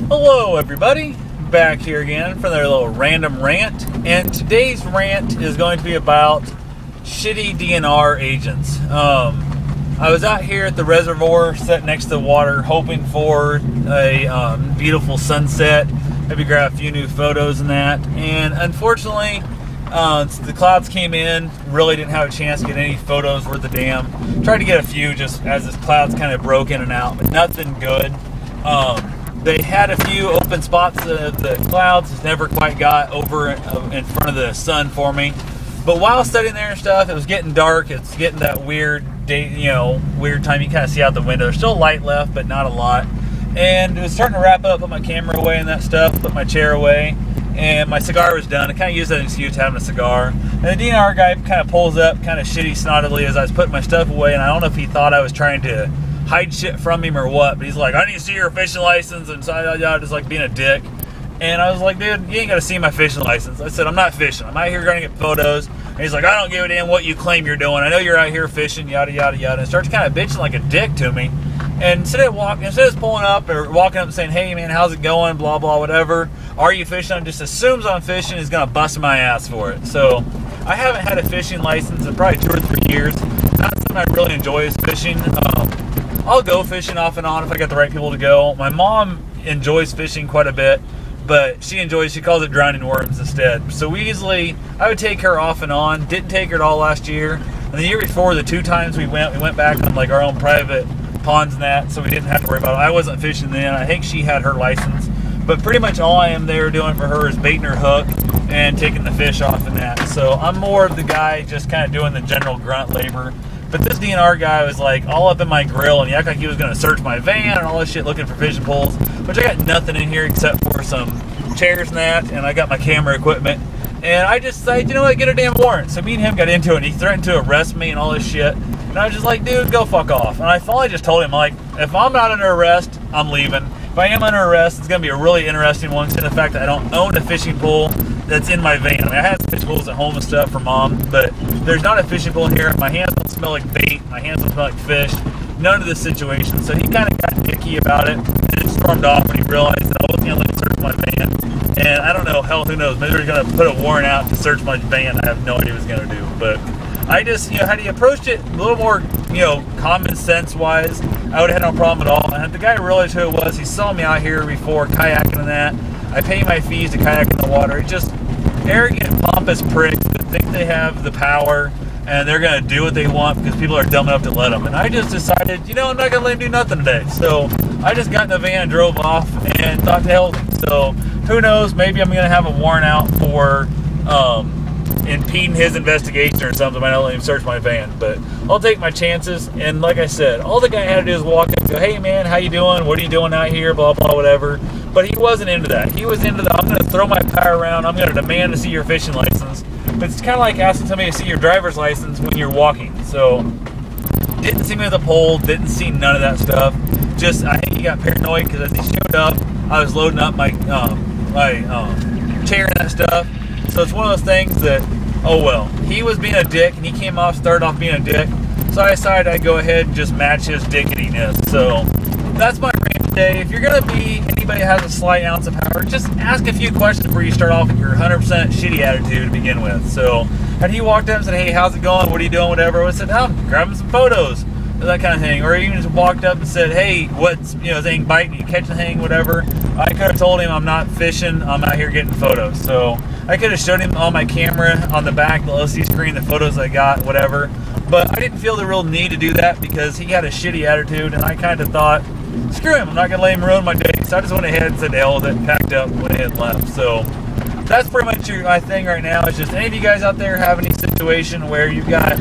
Hello everybody, back here again for another little random rant, and today's rant is going to be about shitty DNR agents. I was out here at the reservoir, sitting next to the water, hoping for a beautiful sunset, maybe grab a few new photos and that, and unfortunately the clouds came in, really didn't have a chance to get any photos worth a damn. Tried to get a few just as the clouds kind of broke in and out, but nothing good. They had a few open spots. The clouds never quite got over in front of the sun for me. But while sitting there and stuff, it was getting dark. It's getting that weird day, weird time you kind of see out the window. There's still light left, but not a lot. And it was starting to wrap up, put my camera away and that stuff, put my chair away. And my cigar was done. I kind of used that excuse having a cigar. And the DNR guy kind of pulls up, kind of shitty snottily as I was putting my stuff away. And I don't know if he thought I was trying to hide shit from him or what, but he's like, I need to see your fishing license, and so just like being a dick. And I was like, dude, you ain't gotta see my fishing license. I said, I'm not fishing, I'm out here trying to get photos. And he's like, I don't give a damn what you claim you're doing, I know you're out here fishing, yada yada yada, and starts kind of bitching like a dick to me. And instead of pulling up or walking up and saying, hey man, how's it going, blah blah whatever, are you fishing, just assumes I'm fishing, is gonna bust my ass for it. So I haven't had a fishing license in probably 2 or 3 years. Not something I really enjoy is fishing. I'll go fishing off and on if I got the right people to go. My mom enjoys fishing quite a bit, but she calls it drowning worms instead. So I would take her off and on. Didn't take her at all last year. And the year before, the 2 times we went back on like our own private ponds and that, so we didn't have to worry about it. I wasn't fishing then. I think she had her license. But pretty much all I am there doing for her is baiting her hook and taking the fish off and that. So I'm more of the guy just kind of doing the general grunt labor. But this DNR guy was like all up in my grill, and he acted like he was going to search my van and all this shit looking for fishing poles, which I got nothing in here except for some chairs and that, and I got my camera equipment. And I just decided, you know what, get a damn warrant. So me and him got into it, and he threatened to arrest me and all this shit. And I was just like, dude, go fuck off. And I finally just told him, like, if I'm not under arrest, I'm leaving. If I am under arrest, it's going to be a really interesting one, considering the fact that I don't own a fishing pole that's in my van. I mean, I have fish pools at home and stuff for mom, but there's not a fishing pole in here. My hands don't smell like bait. My hands don't smell like fish. None of this situation. So he kind of got dicky about it, and it stormed off when he realized that I wasn't going to let him search my van. And I don't know, hell, who knows? Maybe they're going to put a warrant out to search my van. I have no idea what he's going to do. But I just, had he approached it a little more, common sense wise, I would have had no problem at all. And the guy realized who it was. He saw me out here before kayaking and that. I pay my fees to kayak in the water. It's just arrogant, pompous pricks that think they have the power and they're going to do what they want because people are dumb enough to let them. And I just decided, I'm not going to let him do nothing today. So I just got in the van and drove off and thought to hell with him. So who knows, maybe I'm going to have a warrant out for impeding his investigation or something. I don't let him search my van, but I'll take my chances. And like I said, all the guy had to do is walk up and go, hey man, how you doing? What are you doing out here? Blah, blah, whatever. But he wasn't into that. He was into the, I'm going to throw my power around. I'm going to demand to see your fishing license. But it's kind of like asking somebody to see your driver's license when you're walking. So didn't see me with a pole. Didn't see none of that stuff. Just, I think he got paranoid because as he showed up, I was loading up my chair and that stuff. So it's one of those things that, oh well, he was being a dick and he started off being a dick. So I decided I'd go ahead and just match his dickitiness. So that's my rant today. If you're going to be anybody that has a slight ounce of power, just ask a few questions before you start off with your 100% shitty attitude to begin with. So had he walked up and said, hey, how's it going? What are you doing? Whatever. I would have said, I'm grabbing some photos. That kind of thing. Or even just walked up and said, hey, what's, is anything biting you, catching anything, whatever. I could have told him I'm not fishing, I'm out here getting photos. So I could have showed him on my camera on the back, the LCD screen, the photos I got, whatever. But I didn't feel the real need to do that because he had a shitty attitude, and I kind of thought, screw him, I'm not going to let him ruin my day. So I just went ahead and said hell with it, packed up, went ahead and left. So that's pretty much my thing right now. It's just any of you guys out there have any situation where you've got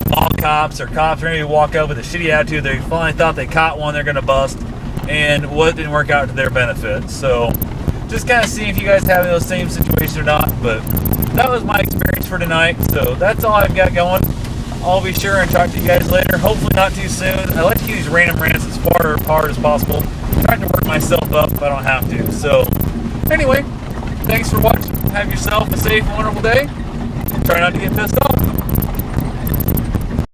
mall cops or cops or anybody walk up with a shitty attitude, they finally thought they caught one they're going to bust, and what didn't work out to their benefit. So just kind of see if you guys have those same situations or not. But that was my experience for tonight. So that's all I've got going. I'll be sure and talk to you guys later. Hopefully not too soon. I like to keep these random rants as far apart as possible. I'm trying to work myself up if I don't have to. So anyway, thanks for watching. Have yourself a safe, wonderful day. Try not to get pissed off.